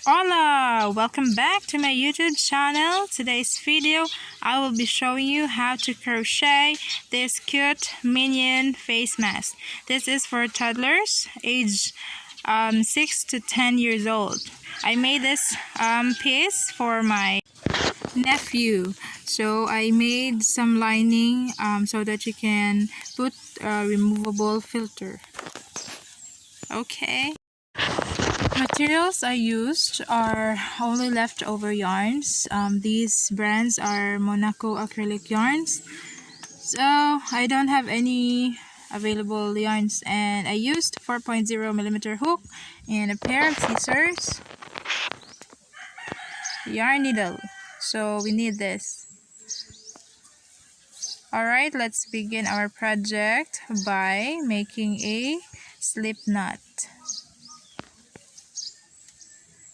Hola! Welcome back to my YouTube channel. Today's video, I will be showing you how to crochet this cute minion face mask. This is for toddlers, age 6 to 10 years old. I made this piece for my nephew. So I made some lining so that you can put a removable filter. Okay. Materials I used are only leftover yarns. These brands are Monaco acrylic yarns. So I don't have any available yarns, and I used 4.0mm hook and a pair of scissors, yarn needle. So we need this. Alright, let's begin our project by making a slip knot.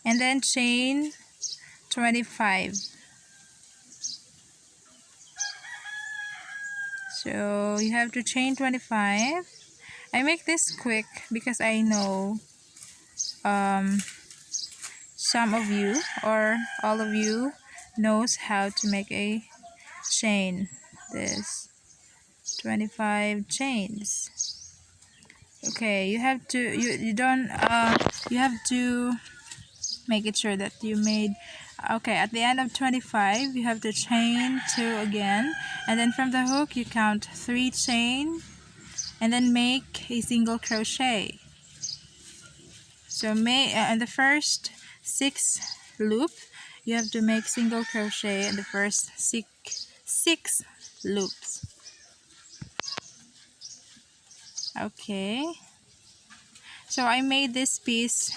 And then chain 25. So you have to chain 25. I make this quick because I know some of you or all of you knows how to make a chain. This 25 chains. Okay, you have to you have to make it sure that you made. Okay, at the end of 25 you have to chain 2 again, and then from the hook you count 3 chain and then make a single crochet. So in the first 6 loop you have to make single crochet in the first six loops. Okay, so I made this piece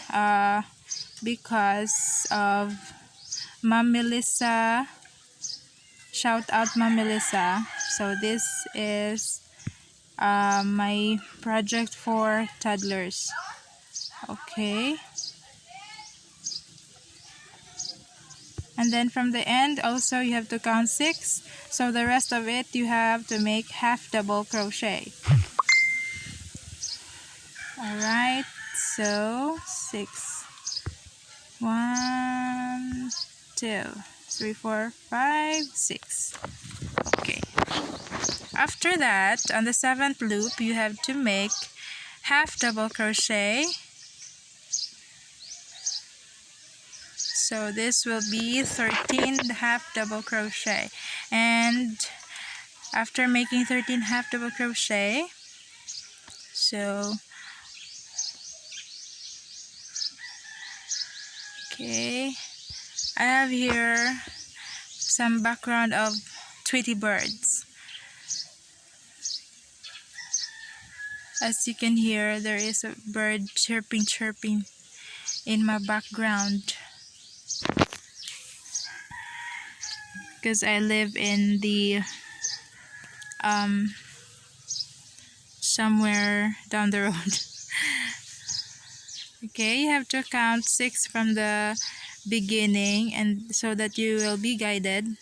because of Mom Melissa. Shout out Mom Melissa. So this is my project for toddlers. Okay, and then from the end also you have to count 6, so the rest of it you have to make half double crochet. Alright, so 6, 1, 2, 3, 4, 5, 6. Okay, after that on the 7th loop you have to make half double crochet. So this will be 13 half double crochet, and after making 13 half double crochet, so okay, I have here some background of Tweety birds. As you can hear, there is a bird chirping in my background because I live in the somewhere down the road. Okay, you have to count 6 from the beginning, and so that you will be guided,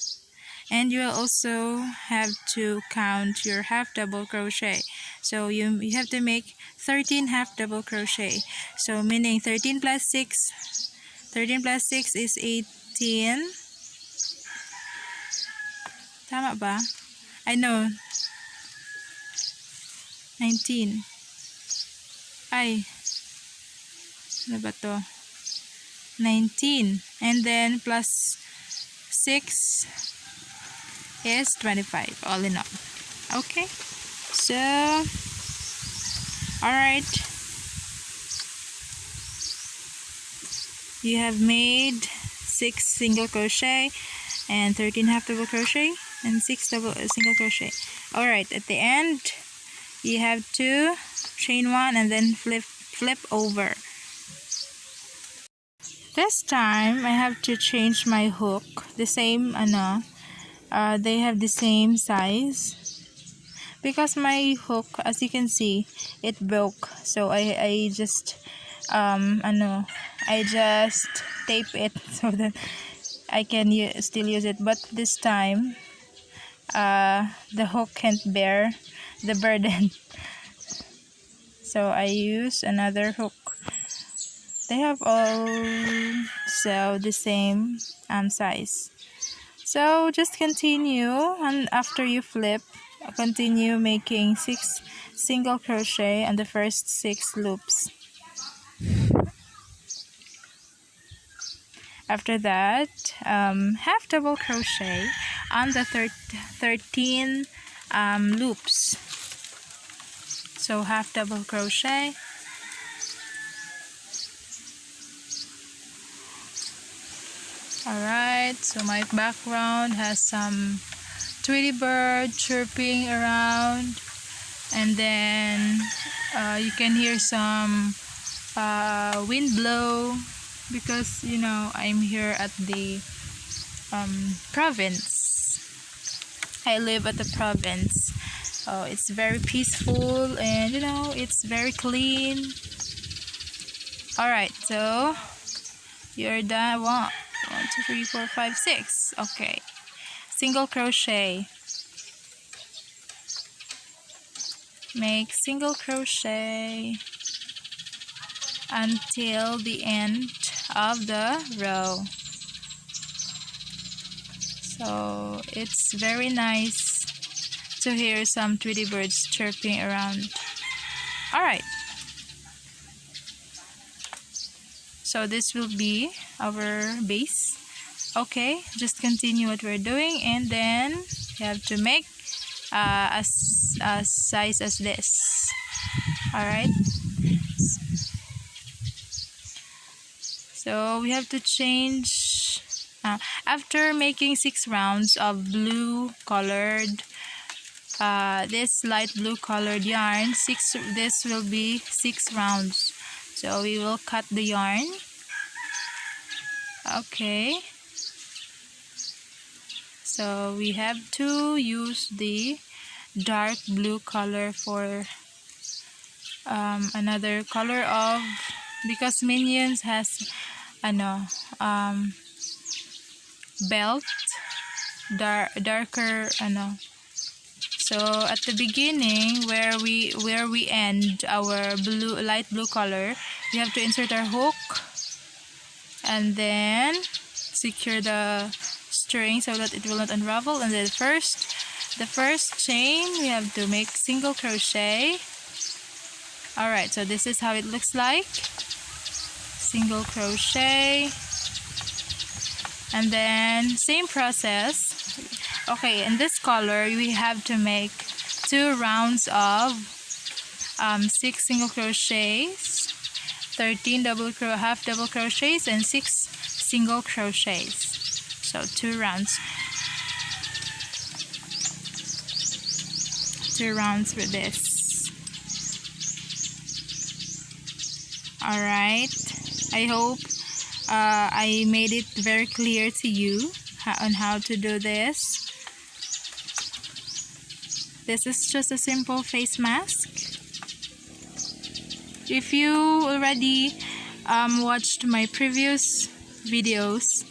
and you will also have to count your half double crochet. So you have to make 13 half double crochet, so meaning 13 plus 6 is 18. Tama ba? I know, 19. Ay, ano ba to? 19, and then plus 6 is 25 all in all. Okay, so alright, you have made 6 single crochet and 13 half double crochet and 6 single crochet. Alright, at the end you have to chain 1 and then flip over. This time I have to change my hook. The same they have the same size, because my hook, as you can see, it broke. So I just I just tape it so that I can still use it. But this time the hook can't bear the burden. So I use another hook. They have all also the same size. So just continue, and after you flip, continue making 6 single crochet on the first 6 loops. After that, half double crochet on the 13 loops. So half double crochet. Alright, so my background has some Tweety bird chirping around, and then you can hear some wind blow because you know I'm here at the province. I live at the province. Oh, it's very peaceful, and you know it's very clean. Alright, so you're done. 1, 2, 3, 4, 5, 6. Okay, single crochet. Make single crochet until the end of the row. So it's very nice to hear some Tweety birds chirping around. Alright, so this will be our base. Okay, just continue what we're doing, and then you have to make a size as this. Alright, so we have to change after making 6 rounds of blue colored this light blue colored yarn. This will be 6 rounds, so we will cut the yarn. Okay, so we have to use the dark blue color for another color of, because Minions has belt darker so at the beginning where we end our light blue color, we have to insert our hook and then secure the string so that it will not unravel. And then the first chain we have to make single crochet. Alright, so this is how it looks like. Single crochet, and then same process. Okay, in this color we have to make 2 rounds of 6 single crochets, 13 half double crochets, and 6 single crochets. So 2 rounds. 2 rounds with this. Alright, I hope I made it very clear to you on how to do this. This is just a simple face mask. If you already watched my previous videos,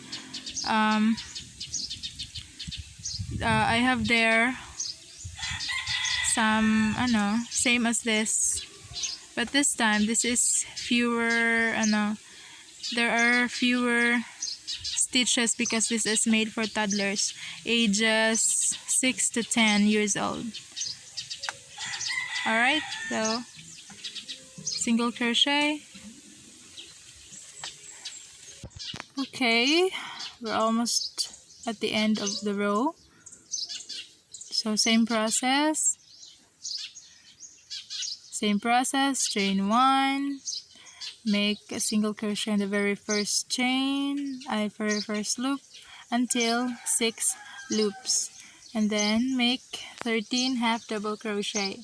I have there some same as this, but this time this is fewer there are fewer stitches because this is made for toddlers ages 6 to 10 years old. Alright, so single crochet. Okay, we're almost at the end of the row. So same process, chain 1, make a single crochet in the very first chain, very first loop until 6 loops, and then make 13 half double crochet.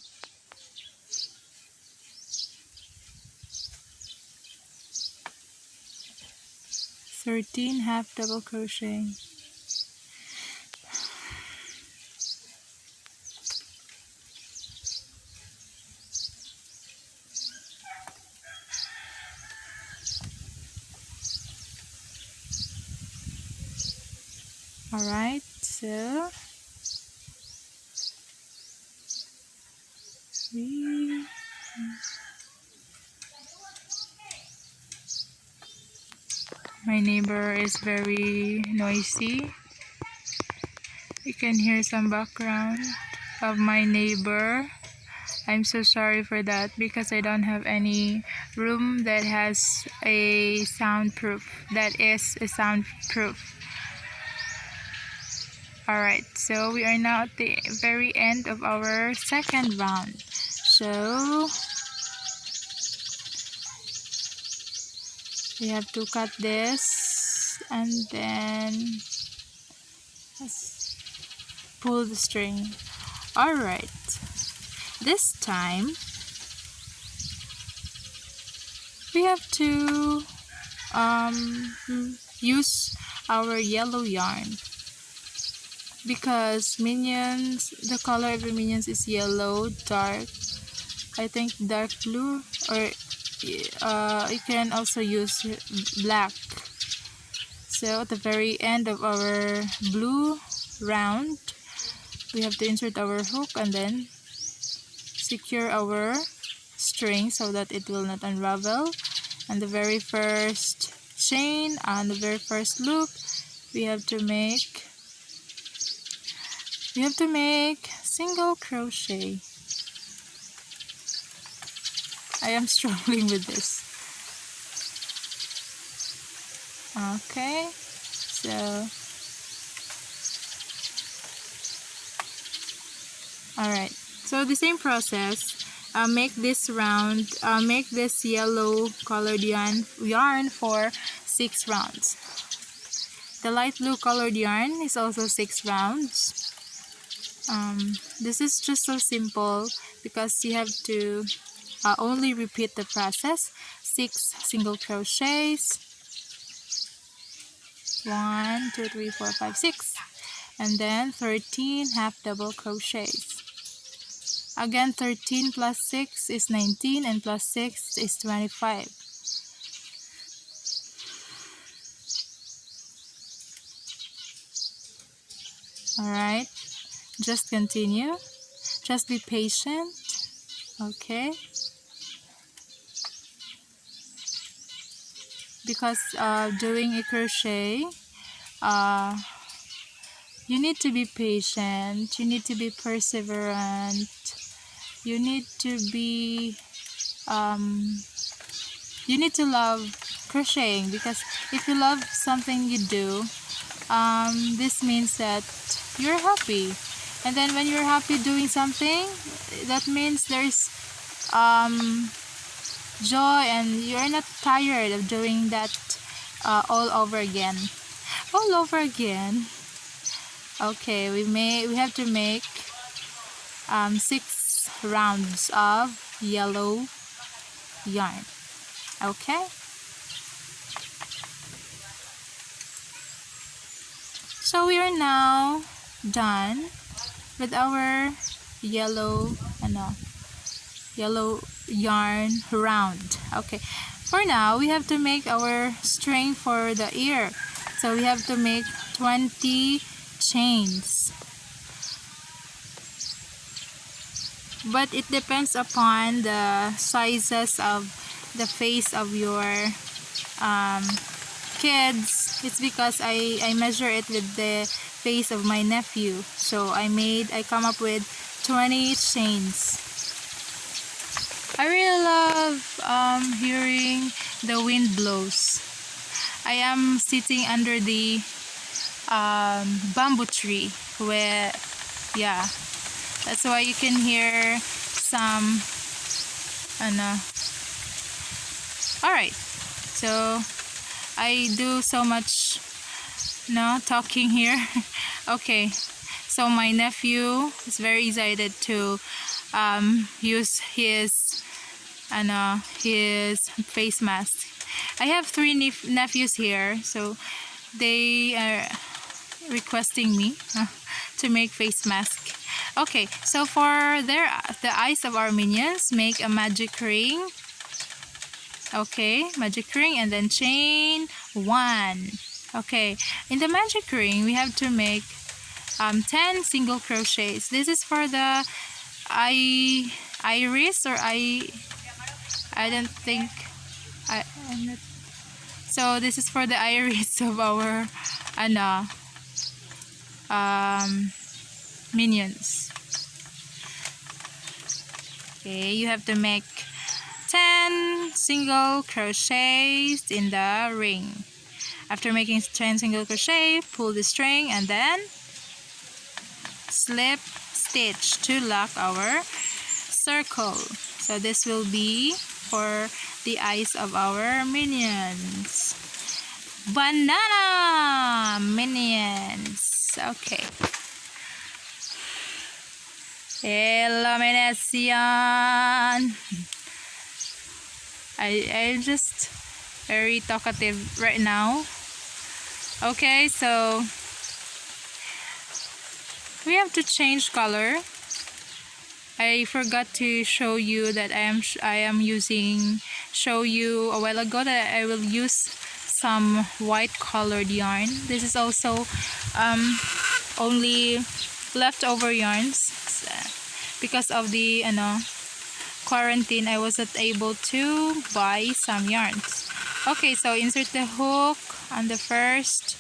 Half double crochet. Alright, so My neighbor is very noisy. You can hear some background of my neighbor. I'm so sorry for that because I don't have any room that has a soundproof. That is a soundproof. Alright, so we are now at the very end of our second round. So we have to cut this and then let's pull the string. Alright, this time we have to use our yellow yarn because minions, the color of the minions is yellow, dark, I think dark blue, or you can also use black. So at the very end of our blue round, we have to insert our hook and then secure our string so that it will not unravel. And the very first chain and the very first loop, we have to make single crochet. I am struggling with this. Okay, so alright, so the same process. Make this round, make this yellow colored yarn for 6 rounds. The light blue colored yarn is also 6 rounds. This is just so simple because you have to only repeat the process. 6 single crochets, 1 2 3 4 5 6, and then 13 half double crochets. Again, 13 plus 6 is 19 and plus 6 is 25. Alright, just continue. Just be patient. Okay. Because doing a crochet, you need to be patient. You need to be perseverant. You need to be you need to love crocheting, because if you love something you do, this means that you're happy, and then when you're happy doing something, that means there's joy and you're not tired of doing that all over again. Okay, we have to make 6 rounds of yellow yarn. Okay, so we are now done with our yellow yarn round. Okay, for now we have to make our string for the ear, so we have to make 20 chains, but it depends upon the sizes of the face of your kids. It's because I measure it with the face of my nephew, so I come up with 20 chains. I really love hearing the wind blows. I am sitting under the bamboo tree where, yeah, that's why you can hear some alright, so I do so much talking here. Okay, so my nephew is very excited to use his face mask. I have 3 nephews here, so they are requesting me to make face mask. Okay, so for the eyes of our minions, make a magic ring. Okay, magic ring, and then chain 1. Okay, in the magic ring we have to make 10 single crochets. This is for the iris, or I don't think I'm not So this is for the iris of our minions. Okay, you have to make 10 single crochets in the ring. After making 10 single crochet, pull the string and then slip stitch to lock our circle. So this will be for the eyes of our minions. Banana minions. Okay. Illumination. I'm just very talkative right now. Okay, so we have to change color. I forgot to show you that I am using you a while ago that I will use some white colored yarn. This is also only leftover yarns because of the quarantine. I wasn't able to buy some yarns. Okay, so insert the hook on the first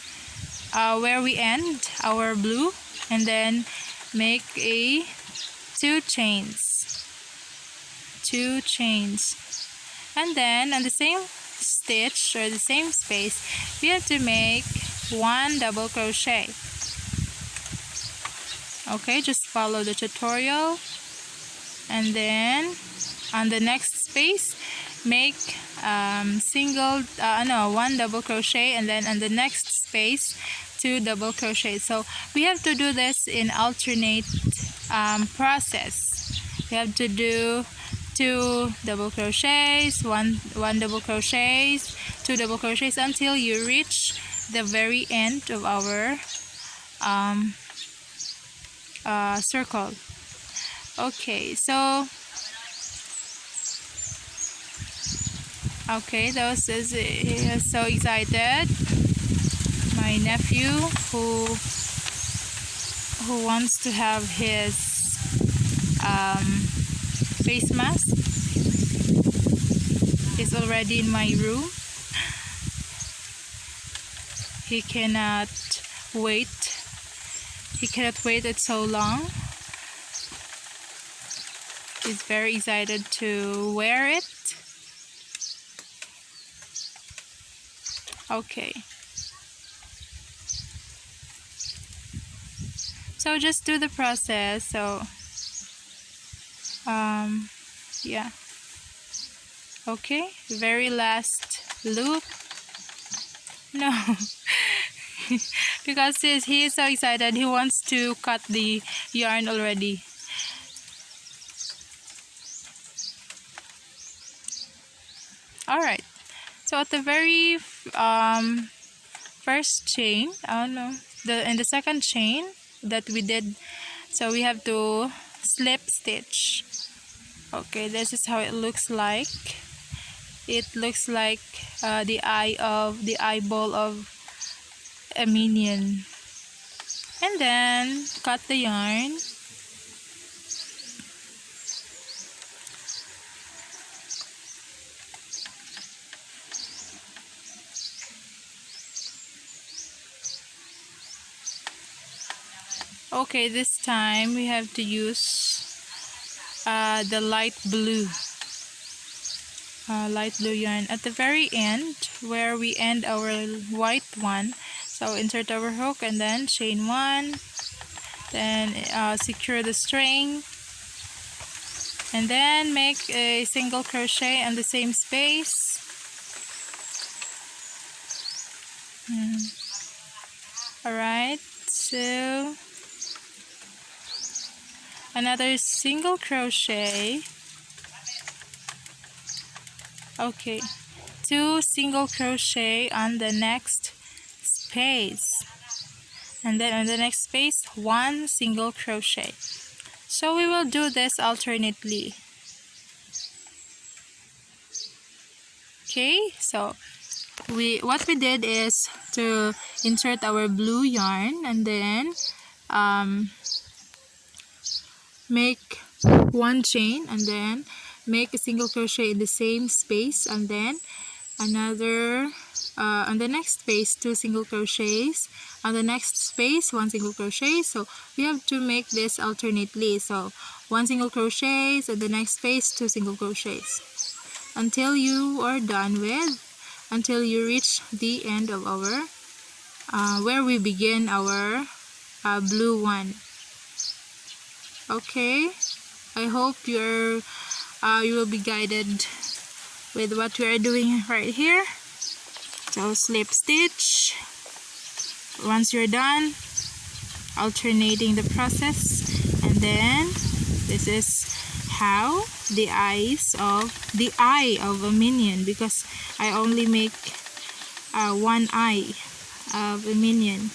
where we end our blue, and then make a two chains, and then on the same stitch or the same space we have to make one double crochet. Okay, just follow the tutorial, and then on the next space make one double crochet, and then on the next space 2 double crochet. So we have to do this in alternate process. We have to do 2 double crochets, one double crochets, 2 double crochets until you reach the very end of our circle. Okay, so he is so excited. My nephew who wants to have his face mask is already in my room. He cannot wait. It so long. He's very excited to wear it. Okay. So just do the process. So yeah. Okay, very last loop. No. Because he is so excited, he wants to cut the yarn already. Alright, so at the very first chain, in the second chain that we did, so we have to slip stitch. Okay, this is how it looks like. It looks like the eyeball of a minion. And then cut the yarn. Okay, this time we have to use the light blue yarn at the very end where we end our white one. So insert our hook and then chain 1, then secure the string, and then make a single crochet in the same space. Alright, so another single crochet. Okay, 2 single crochet on the next space, and then on the next space 1 single crochet. So we will do this alternately. Okay, so what we did is to insert our blue yarn and then make 1 chain and then make a single crochet in the same space, and then another on the next space 2 single crochets, on the next space 1 single crochet. So we have to make this alternately. So 1 single crochet, so the next space 2 single crochets until you are done with, until you reach the end of our where we begin our blue one. Okay, I hope you will be guided with what we are doing right here. So slip stitch once you're done, alternating the process, and then this is how the eye of a minion, because I only make one eye of a minion.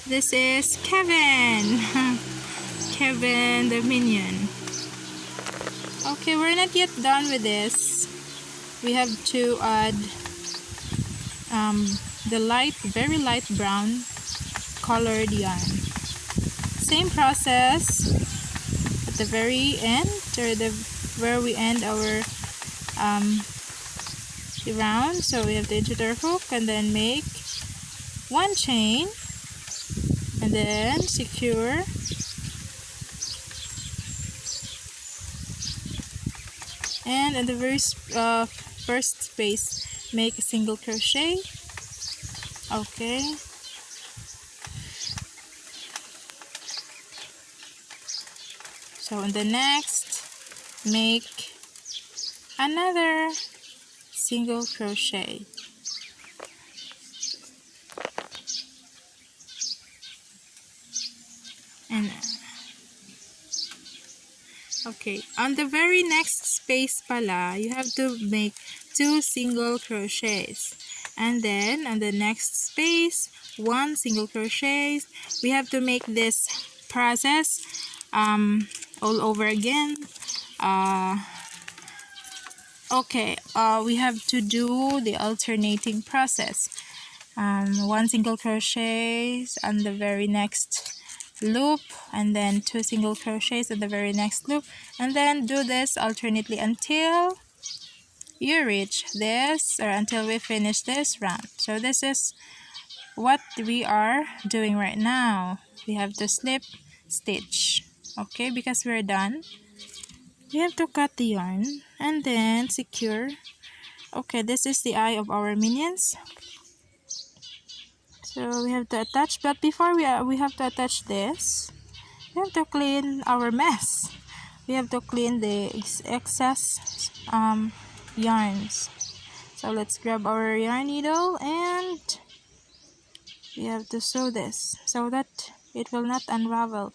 This is Kevin. Kevin the minion. Okay, we're not yet done with this. We have to add the very light brown colored yarn. Same process at the very end, or where we end our round. So we have to insert our hook and then make 1 chain and then secure, and in the very first space make a single crochet. Okay, so in the next make another single crochet. And okay, on the very next space pala, you have to make 2 single crochets, and then on the next space 1 single crochet. We have to make this process all over again. Okay, we have to do the alternating process. 1 single crochet on the very next loop, and then 2 single crochets at the very next loop, and then do this alternately until you reach this, or until we finish this round. So this is what we are doing right now. We have to slip stitch. Okay, because we're done, we have to cut the yarn and then secure. Okay, this is the eye of our minions. So we have to attach, but before we have to attach this, we have to clean our mess. We have to clean the excess yarns. So let's grab our yarn needle, and we have to sew this so that it will not unravel.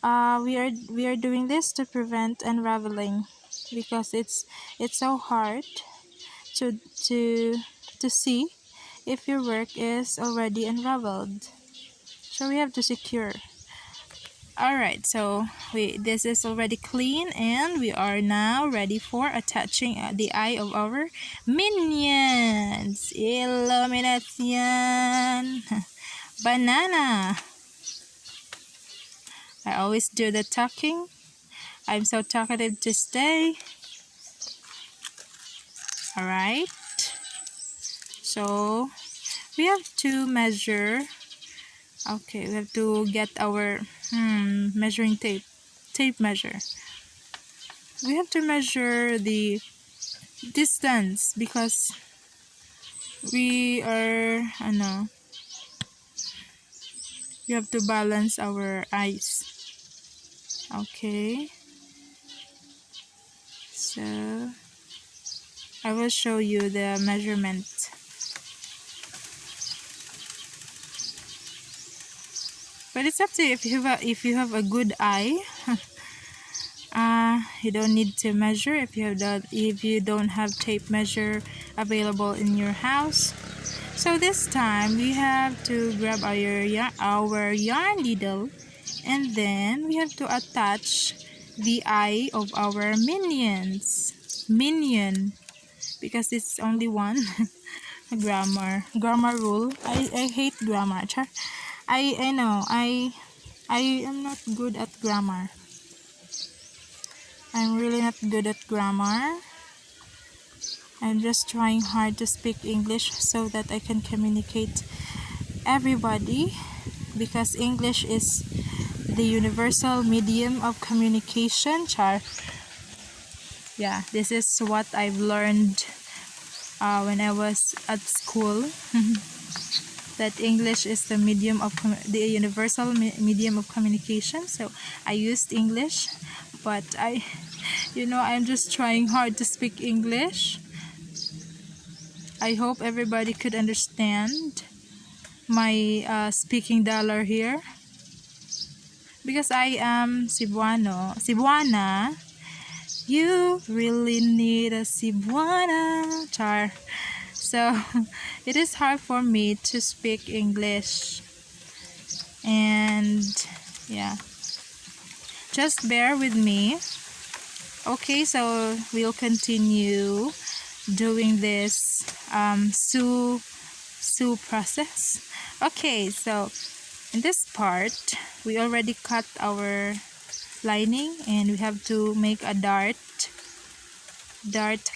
We are doing this to prevent unraveling, because it's so hard to see if your work is already unraveled. So we have to secure. Alright, so this is already clean, and we are now ready for attaching the eye of our minions. Illumination. Banana. I always do the talking. I'm so talkative today. Alright, so we have to measure. Okay, we have to get our measuring tape measure. We have to measure the distance, because we are we have to balance our eyes. Okay, so I will show you the measurement. But it's up to you. If you have a good eye, you don't need to measure. If you don't have tape measure available in your house. So this time we have to grab our yarn needle, and then we have to attach the eye of our minion, because it's only one. grammar rule. I hate grammar. I know I am not good at grammar. I'm really not good at grammar. I'm just trying hard to speak English so that I can communicate everybody, because English is the universal medium of communication. Char. Yeah, this is what I've learned when I was at school. That English is the medium of the universal medium of communication. So I used English, but I'm just trying hard to speak English. I hope everybody could understand my speaking dollar here, because I am Cebuana. You really need a Cebuana. Char. So it is hard for me to speak English, and yeah, just bear with me. Okay, so we'll continue doing this sew process. Okay, so in this part we already cut our lining, and we have to make a dart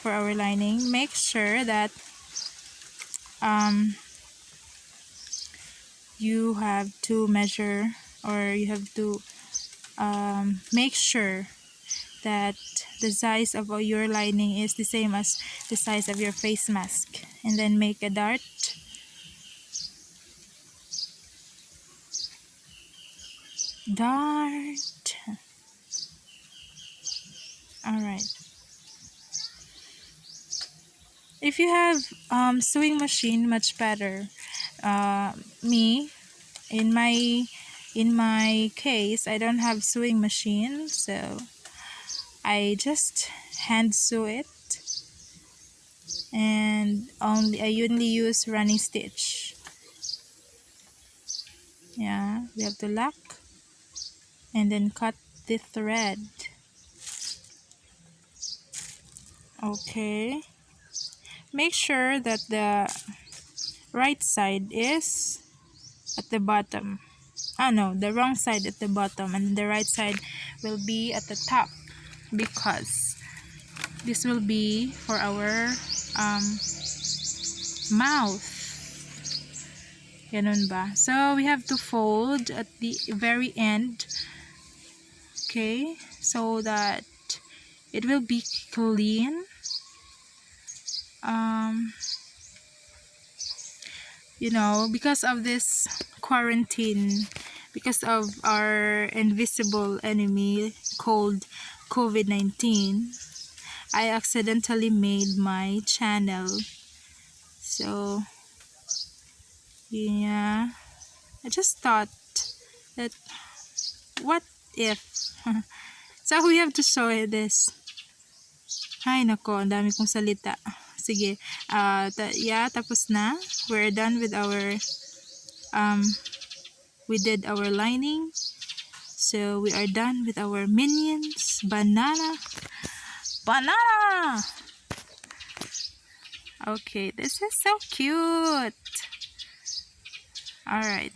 for our lining. Make sure that you have to measure, or you have to make sure that the size of your lining is the same as the size of your face mask, and then make a dart. Alright, if you have sewing machine, much better. Me, in my case, I don't have sewing machine, so I just hand sew it, and I only use running stitch. Yeah, we have to lock and then cut the thread. Okay, make sure that the right side is at the bottom. No, the wrong side at the bottom, and the right side will be at the top, because this will be for our mouth. Ganun ba? So we have to fold at the very end, okay, so that it will be clean. Because of this quarantine, because of our invisible enemy called COVID-19, I accidentally made my channel. So yeah, I just thought that, what if? So we have to show this. Ay nako, ang dami kong salita. Sige, tapos na. We're done with our we did our lining, so we are done with our minions. Banana. Okay, this is so cute. Alright,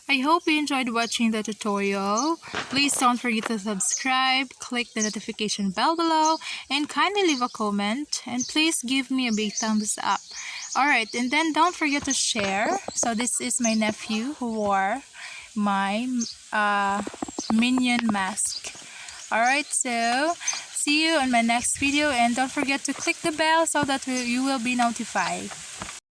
I hope you enjoyed watching the tutorial. Please don't forget to subscribe, click the notification bell below, and kindly leave a comment, and please give me a big thumbs up. Alright, and then don't forget to share. So this is my nephew who wore my minion mask. Alright, so see you in my next video, and don't forget to click the bell so that you will be notified.